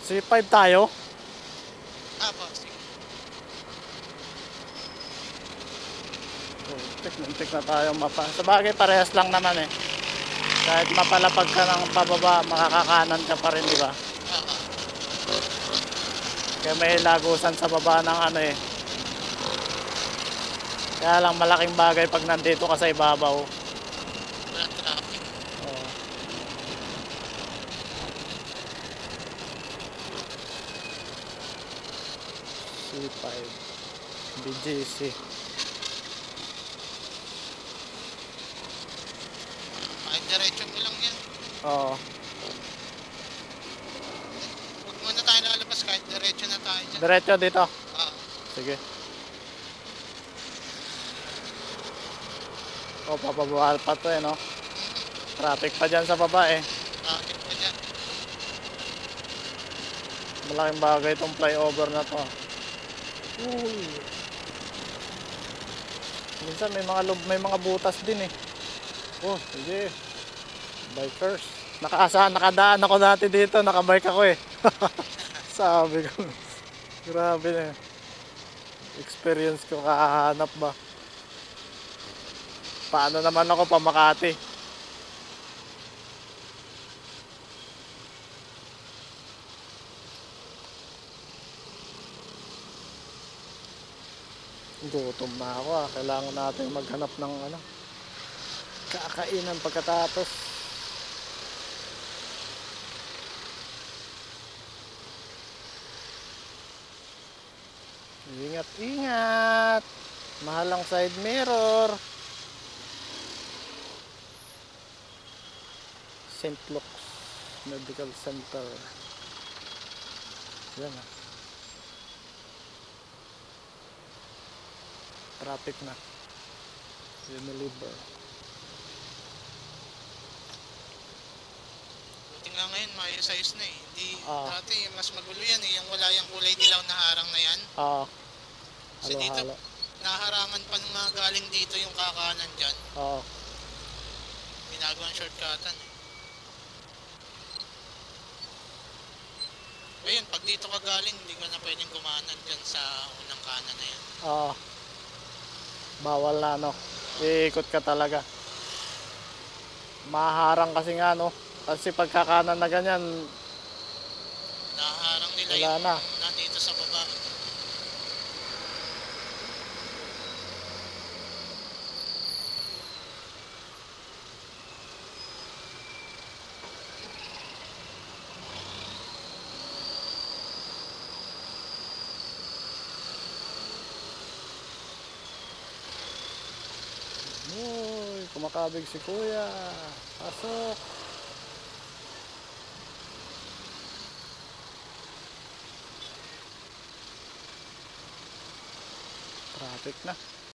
C5 tayo. Apo, sige. Muntik na tayo mapa. Sabagay parehas lang naman eh. Kahit mapalapag ka ng pababa, makakakanan ka pa rin, di ba? Oo. Kaya may lagusan sa baba ng ano eh. Kaya lang malaking bagay pag nandito ka sa ibabaw. Walang traffic. Oo. C5 BGC. Kahit diretso mo lang yan. Oo. Huwag muna tayo lalabas kahit diretso na tayo dyan. Diretso dito. Oo. Sige. O, papabawal pa to eh, no? Traffic pa dyan sa baba eh. Traffic pa dyan. Malaking bagay itong flyover na to. Uy. Minsan may mga butas din eh. Oh, sige. Bikers. Nakadaan ako dati dito, nakabike ako eh. Sabi ko. Grabe na. Experience ko, kakahanap ba? Paano naman ako pa Makati? Gutom na ako ah. Kailangan natin maghanap ng ano, kakainan pagkatapos. Ingat, ingat. Mahal ang side mirror. St. Luke's Medical Center. Yan ah. Traffic na. Unilever. Buti nga ngayon, maayos-ayos na eh. Hindi, Ah. dati mas magulo yan eh. Yung wala yung kulay dilaw na harang na yan. Oo. Kasi dito, Halo-halo. naharangan pa ng mga galing dito yung kakanan dyan. Oo. Ginagawang shortcutan eh. Ayun, pag dito ka galing, hindi ka na pwedeng kumanan dyan sa unang kanan na yan. Oo. Bawal na ano. Iikot ka talaga. Maharang kasi nga no. Kasi pagkakanan na ganyan, Naharang nila wala yung na. nandito sa baba. Uy, kumakabig si kuya. Pasok. Traffic na.